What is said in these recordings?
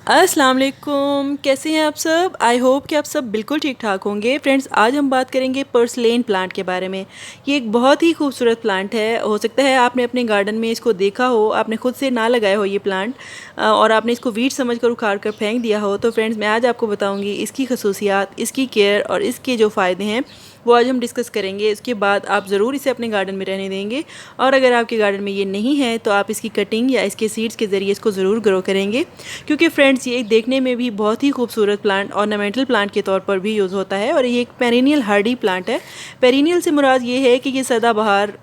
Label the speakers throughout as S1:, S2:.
S1: अस्सलाम वालेकुम, कैसे हैं आप सब। आई होप कि आप सब बिल्कुल ठीक ठाक होंगे। फ्रेंड्स, आज हम बात करेंगे पर्सलेन प्लांट के बारे में। ये एक बहुत ही खूबसूरत प्लांट है। हो सकता है आपने अपने गार्डन में इसको देखा हो, आपने खुद से ना लगाया हो ये प्लांट, और आपने इसको वीड समझ कर उखाड़ कर फेंक दिया हो। तो फ्रेंड्स, मैं आज आपको बताऊँगी इसकी खसूसियात, इसकी केयर और इसके जो फ़ायदे हैं वो आज हम डिस्कस करेंगे। इसके बाद आप ज़रूर इसे अपने गार्डन में रहने देंगे, और अगर आपके गार्डन में ये नहीं है तो आप इसकी कटिंग या इसके सीड्स के ज़रिए इसको ज़रूर ग्रो करेंगे। क्योंकि फ्रेंड्स, ये देखने में भी बहुत ही खूबसूरत प्लांट, ऑर्नामेंटल प्लांट के तौर पर भी यूज़ होता है, और ये एक पेरिनियल हार्डी प्लांट है। पेरिनियल से मुराद ये है कि ये सदाबहार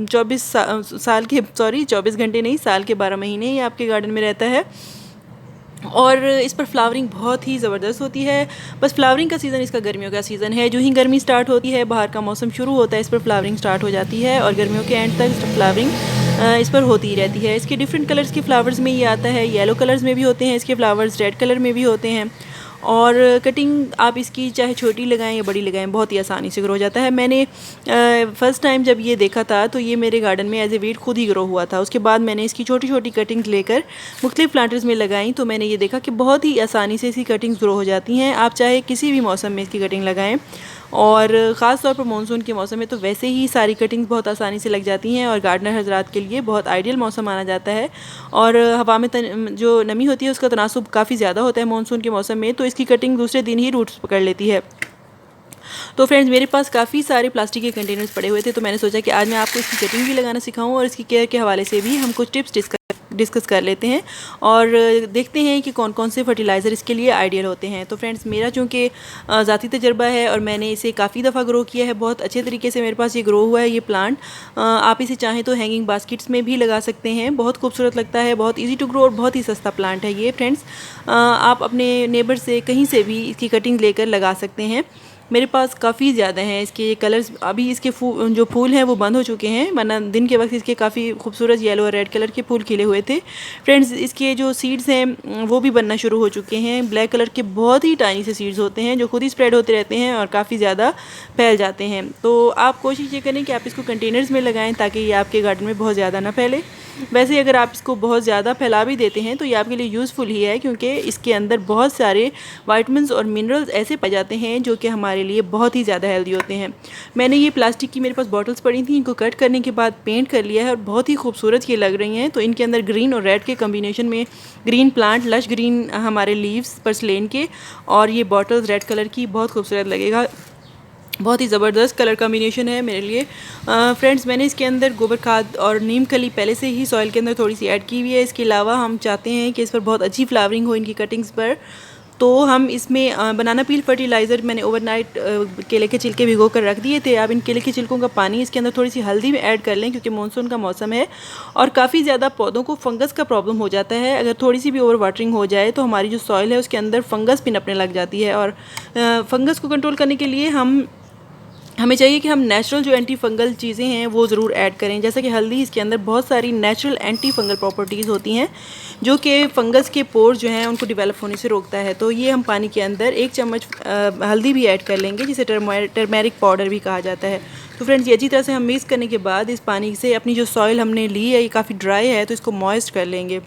S1: 24 घंटे नहीं, साल के 12 महीने ये आपके गार्डन में रहता है। और इस पर फ्लावरिंग बहुत ही ज़बरदस्त होती है। बस फ्लावरिंग का सीज़न इसका गर्मियों का सीज़न है। जो ही गर्मी स्टार्ट होती है, बाहर का मौसम शुरू होता है, इस पर फ्लावरिंग स्टार्ट हो जाती है, और गर्मियों के एंड तक फ्लावरिंग इस पर होती ही रहती है। इसके डिफरेंट कलर्स के फ्लावर्स में ये आता है। येलो कलर्स में भी होते हैं इसके फ्लावर्स, रेड कलर में भी होते हैं। और कटिंग आप इसकी चाहे छोटी लगाएं या बड़ी लगाएं, बहुत ही आसानी से ग्रो हो जाता है। मैंने फ़र्स्ट टाइम जब ये देखा था तो ये मेरे गार्डन में एज ए वीड खुद ही ग्रो हुआ था। उसके बाद मैंने इसकी छोटी छोटी कटिंग्स लेकर मुख्तलिफ प्लांटर्स में लगाई, तो मैंने ये देखा कि बहुत ही आसानी से इसकी कटिंग्स ग्रो हो जाती हैं। आप चाहे किसी भी मौसम में इसकी कटिंग लगाएं, और ख़ास तौर पर मानसून के मौसम में तो वैसे ही सारी कटिंग्स बहुत आसानी से लग जाती हैं, और गार्डनर हजरात के लिए बहुत आइडियल मौसम माना जाता है। और हवा में जो नमी होती है उसका तनासुब काफ़ी ज़्यादा होता है मानसून के मौसम में, तो इसकी कटिंग दूसरे दिन ही रूट्स पकड़ लेती है। तो फ्रेंड्स, मेरे पास काफ़ी सारे प्लास्टिक के कंटेनर्स पड़े हुए थे, तो मैंने सोचा कि आज मैं आपको इसकी कटिंग भी लगाना सिखाऊं, और इसकी केयर के हवाले से भी हम कुछ टिप्स डिस्कस कर लेते हैं, और देखते हैं कि कौन कौन से फर्टिलाइज़र इसके लिए आइडियल होते हैं। तो फ्रेंड्स, मेरा चूँकि ज़ाती तजर्बा है और मैंने इसे काफ़ी दफ़ा ग्रो किया है, बहुत अच्छे तरीके से मेरे पास ये ग्रो हुआ है ये प्लांट। आप इसे चाहें तो हैंगिंग बास्केट्स में भी लगा सकते हैं, बहुत खूबसूरत लगता है, बहुत ईजी टू ग्रो और बहुत ही सस्ता प्लांट है ये। फ्रेंड्स, आप अपने नेबर से कहीं से भी इसकी कटिंग लेकर लगा सकते हैं। मेरे पास काफ़ी ज़्यादा हैं इसके कलर्स। अभी इसके जो फूल हैं वो बंद हो चुके हैं, वरना दिन के वक्त इसके काफ़ी खूबसूरत येलो और रेड कलर के फूल खिले हुए थे। फ्रेंड्स, इसके जो सीड्स हैं वो भी बनना शुरू हो चुके हैं। ब्लैक कलर के बहुत ही टाइनी से सीड्स होते हैं जो खुद ही स्प्रेड होते रहते हैं और काफ़ी ज़्यादा फैल जाते हैं। तो आप कोशिश ये करें कि आप इसको कंटेनर्स में लगाएं, ताकि ये आपके गार्डन में बहुत ज़्यादा ना फैले। वैसे अगर आप इसको बहुत ज़्यादा फैला भी देते हैं तो ये आपके लिए यूज़फुल ही है, क्योंकि इसके अंदर बहुत सारे वाइटमिन्स और मिनरल्स ऐसे पाए जाते हैं जो कि हमारे लिए बहुत ही ज़्यादा हेल्दी होते हैं। मैंने ये प्लास्टिक की मेरे पास बॉटल्स पड़ी थी, इनको कट करने के बाद पेंट कर लिया है, और बहुत ही खूबसूरत ये लग रही हैं। तो इनके अंदर ग्रीन और रेड के कम्बिनेशन में ग्रीन प्लांट, लश ग्रीन हमारे लीव्स पर्सलेन के, और ये बॉटल्स रेड कलर की, बहुत खूबसूरत लगेगा। बहुत ही ज़बरदस्त कलर कॉम्बिनेशन है मेरे लिए। फ्रेंड्स, मैंने इसके अंदर गोबर खाद और नीम खली पहले से ही सॉइल के अंदर थोड़ी सी ऐड की हुई है। इसके अलावा हम चाहते हैं कि इस पर बहुत अच्छी फ्लावरिंग हो इनकी कटिंग्स पर, तो हम इसमें बनाना पील फर्टिलाइज़र मैंने ओवरनाइट केले के छिलके भिगो कर रख दिए थे। अब इन केले के छिलकों का पानी इसके अंदर थोड़ी सी हल्दी में ऐड कर लें, क्योंकि मानसून का मौसम है और काफ़ी ज़्यादा पौधों को फंगस का प्रॉब्लम हो जाता है। अगर थोड़ी सी भी ओवर वाटरिंग हो जाए तो हमारी जो सॉइल है उसके अंदर फंगस पिनपने लग जाती है, और फंगस को कंट्रोल करने के लिए हमें चाहिए कि हम नेचुरल जो एंटी फंगल चीज़ें हैं वो ज़रूर ऐड करें। जैसा कि हल्दी, इसके अंदर बहुत सारी नेचुरल एंटी फंगल प्रॉपर्टीज़ होती हैं जो कि फ़ंगस के पोर जो हैं उनको डेवलप होने से रोकता है। तो ये हम पानी के अंदर 1 चम्मच हल्दी भी ऐड कर लेंगे, जिसे टर्मेरिक पाउडर भी कहा जाता है। तो फ्रेंड्स, ये अच्छी तरह से हम मिक्स करने के बाद इस पानी से अपनी जो सॉइल हमने ली है, ये काफ़ी ड्राई है, तो इसको मॉइस्ट कर लेंगे।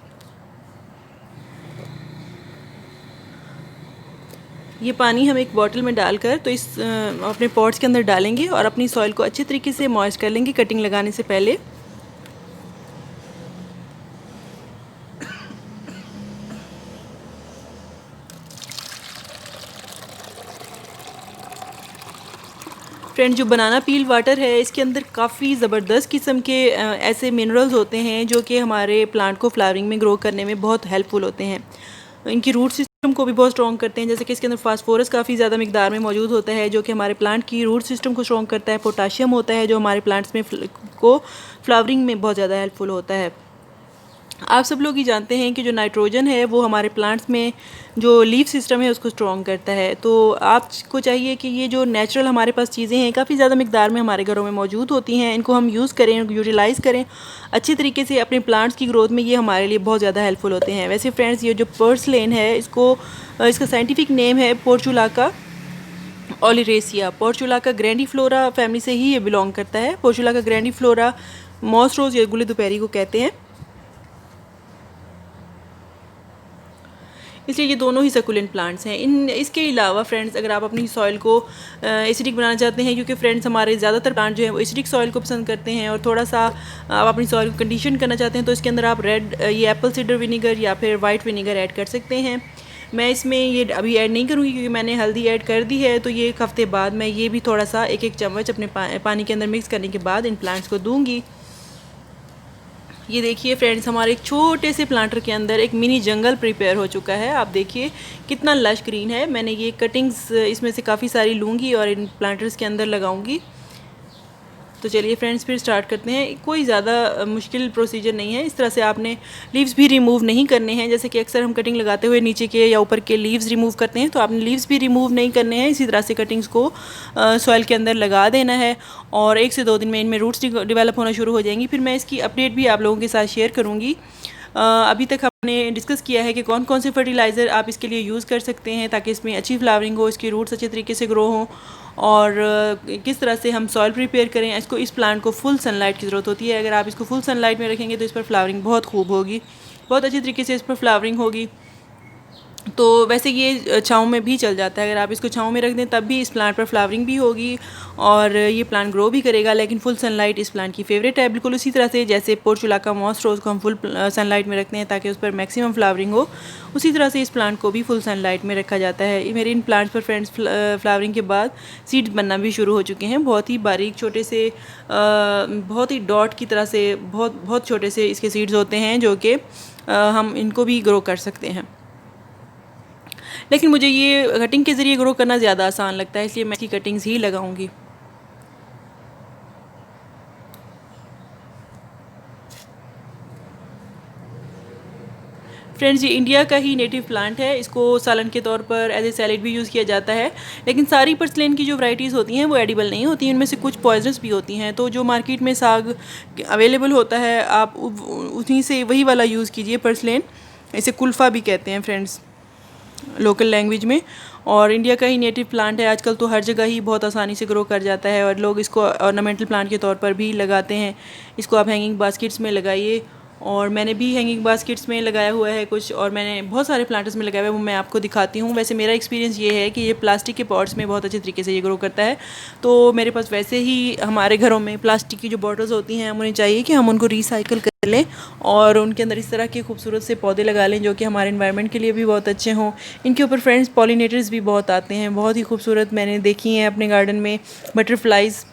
S1: ये पानी हम एक बॉटल में डालकर तो इस अपने पॉट्स के अंदर डालेंगे, और अपनी सॉइल को अच्छे तरीके से मॉइस्ट कर लेंगे कटिंग लगाने से पहले। फ्रेंड, जो बनाना पील वाटर है इसके अंदर काफ़ी ज़बरदस्त किस्म के ऐसे मिनरल्स होते हैं जो कि हमारे प्लांट को फ्लावरिंग में ग्रो करने में बहुत हेल्पफुल होते हैं। इनकी रूट सिस्टम को भी बहुत स्ट्रॉन्ग करते हैं। जैसे कि इसके अंदर फास्फोरस काफ़ी ज़्यादा मिकदार में मौजूद होता है, जो कि हमारे प्लांट की रूट सिस्टम को स्ट्रॉन्ग करता है। पोटाशियम होता है जो हमारे प्लांट्स में को फ्लावरिंग में बहुत ज़्यादा हेल्पफुल होता है। आप सब लोग ही जानते हैं कि जो नाइट्रोजन है वो हमारे प्लांट्स में जो लीफ सिस्टम है उसको स्ट्रॉन्ग करता है। तो आपको चाहिए कि ये जो नेचुरल हमारे पास चीज़ें हैं काफ़ी ज़्यादा मिकदार में हमारे घरों में मौजूद होती हैं, इनको हम यूज़ करें, यूटिलाइज़ करें अच्छी तरीके से अपने प्लांट्स की ग्रोथ में। ये हमारे लिए बहुत ज़्यादा हेल्पफुल होते हैं। वैसे फ्रेंड्स, ये जो पर्सलेन है इसका साइंटिफिक नेम है पोर्चुलाका ओलिरेसिया। पोर्चुलाका ग्रैंडीफ्लोरा फैमिली से ही ये बिलोंग करता है। पोर्चुलाका ग्रैंडीफ्लोरा मॉस रोज़ या गुल दोपहरी को कहते हैं। इसलिए ये दोनों ही सकुलेंट प्लांट्स हैं। इसके अलावा फ्रेंड्स, अगर आप अपनी सॉइल को एसिडिक बनाना चाहते हैं, क्योंकि फ्रेंड्स हमारे ज़्यादातर प्लांट जो है वो एसिडिक सॉइल को पसंद करते हैं, और थोड़ा सा आप अपनी सॉइल को कंडीशन करना चाहते हैं, तो इसके अंदर आप रेड ये एप्पल साइडर विनीगर या फिर वाइट विनीगर ऐड कर सकते हैं। मैं इसमें ये अभी ऐड नहीं करूँगी क्योंकि मैंने हल्दी ऐड कर दी है, तो ये एक हफ़्ते बाद मैं ये भी थोड़ा सा एक चम्मच अपने पानी के अंदर मिक्स करने के बाद इन प्लांट्स को दूँगी। ये देखिए फ्रेंड्स, हमारे एक छोटे से प्लांटर के अंदर एक मिनी जंगल प्रिपेयर हो चुका है। आप देखिए कितना लश ग्रीन है। मैंने ये कटिंग्स इसमें से काफ़ी सारी लूँगी और इन प्लांटर्स के अंदर लगाऊंगी। तो चलिए फ्रेंड्स, फिर स्टार्ट करते हैं। कोई ज़्यादा मुश्किल प्रोसीजर नहीं है। इस तरह से आपने लीव्स भी रिमूव नहीं करने हैं, जैसे कि अक्सर हम कटिंग लगाते हुए नीचे के या ऊपर के लीव्स रिमूव करते हैं, तो आपने लीव्स भी रिमूव नहीं करने हैं। इसी तरह से कटिंग्स को सॉइल के अंदर लगा देना है, और 1 से 2 दिन में इनमें रूट्स डेवलप होना शुरू हो जाएंगी। फिर मैं इसकी अपडेट भी आप लोगों के साथ शेयर करूँगी। अभी तक हमने डिस्कस किया है कि कौन कौन से फर्टिलाइज़र आप इसके लिए यूज़ कर सकते हैं ताकि इसमें अच्छी फ्लावरिंग हो, इसकी रूट्स अच्छे तरीके से ग्रो हों, और किस तरह से हम सॉइल प्रिपेयर करें। इस प्लांट को फुल सनलाइट की ज़रूरत होती है। अगर आप इसको फुल सनलाइट में रखेंगे तो इस पर फ्लावरिंग बहुत खूब होगी, बहुत अच्छी तरीके से इस पर फ्लावरिंग होगी। तो वैसे ये छाँव में भी चल जाता है, अगर आप इसको छाँव में रख दें तब भी इस प्लांट पर फ्लावरिंग भी होगी और ये प्लांट ग्रो भी करेगा। लेकिन फुल सनलाइट इस प्लांट की फेवरेट है। बिल्कुल उसी तरह से जैसे पोर्चुलाका मॉस रोज़ को हम फुल सनलाइट में रखते हैं ताकि उस पर मैक्सिमम फ्लावरिंग हो, उसी तरह से इस प्लांट को भी फुल सनलाइट में रखा जाता है। मेरे इन प्लांट्स पर फ्रेंड्स फ्लावरिंग के बाद सीड्स बनना भी शुरू हो चुके हैं। बहुत ही बारीक छोटे से बहुत ही डॉट की तरह से बहुत छोटे से इसके सीड्स होते हैं, जो कि हम इनको भी ग्रो कर सकते हैं। लेकिन मुझे ये कटिंग के ज़रिए ग्रो करना ज़्यादा आसान लगता है, इसलिए मैं इसकी कटिंग्स ही लगाऊंगी। फ्रेंड्स, ये इंडिया का ही नेटिव प्लांट है। इसको सालन के तौर पर एज ए सैलेड भी यूज़ किया जाता है। लेकिन सारी पर्सलेन की जो वैरायटीज़ होती हैं वो एडिबल नहीं होती, इनमें से कुछ पॉइजनस भी होती हैं। तो जो मार्केट में साग अवेलेबल होता है, आप उन्हीं से वही वाला यूज़ कीजिए पर्सलेन। इसे कुल्फ़ा भी कहते हैं फ्रेंड्स लोकल लैंग्वेज में, और इंडिया का ही नेटिव प्लांट है। आजकल तो हर जगह ही बहुत आसानी से ग्रो कर जाता है, और लोग इसको ऑर्नामेंटल प्लांट के तौर पर भी लगाते हैं। इसको आप हैंगिंग बास्केट्स में लगाइए, और मैंने भी हैंगिंग बास्केट्स में लगाया हुआ है कुछ, और मैंने बहुत सारे प्लांटर्स में लगाया हुआ है, वो मैं आपको दिखाती हूँ। वैसे मेरा एक्सपीरियंस ये है कि ये प्लास्टिक के पॉट्स में बहुत अच्छे तरीके से ये ग्रो करता है। तो मेरे पास वैसे ही हमारे घरों में प्लास्टिक की जो बॉटल्स होती हैं, हम उन्हें चाहिए कि हम उनको रिसाइकिल कर लें और उनके अंदर इस तरह के खूबसूरत से पौधे लगा लें जो कि हमारे एनवायरनमेंट के लिए भी बहुत अच्छे हों। इनके ऊपर फ्रेंड्स पॉलिनेटर्स भी बहुत आते हैं, बहुत ही खूबसूरत मैंने देखी हैं अपने गार्डन में बटरफ्लाइज़,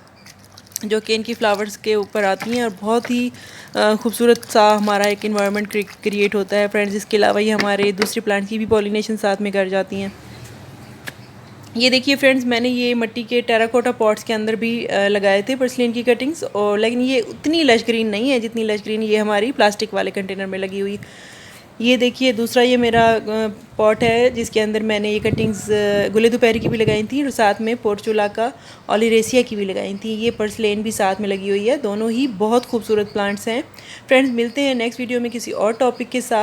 S1: जो कि इनकी फ्लावर्स के ऊपर आती हैं, और बहुत ही खूबसूरत सा हमारा एक इन्वायरमेंट क्रिएट होता है फ्रेंड्स। इसके अलावा ये हमारे दूसरे प्लांट की भी पॉलिनेशन साथ में कर जाती हैं। ये देखिए फ्रेंड्स, मैंने ये मिट्टी के टेराकोटा पॉट्स के अंदर भी लगाए थे पर्सलिन की कटिंग्स, और लेकिन ये उतनी लश ग्रीन नहीं है जितनी लश ग्रीन ये हमारी प्लास्टिक वाले कंटेनर में लगी हुई। ये देखिए दूसरा ये मेरा पॉट है जिसके अंदर मैंने ये कटिंग्स गुले दोपहरी की भी लगाई थी, और साथ में पोर्चुलाका ओलिरेसिया की भी लगाई थी। ये पर्सलेन भी साथ में लगी हुई है। दोनों ही बहुत खूबसूरत प्लांट्स हैं। फ्रेंड्स, मिलते हैं नेक्स्ट वीडियो में किसी और टॉपिक के साथ।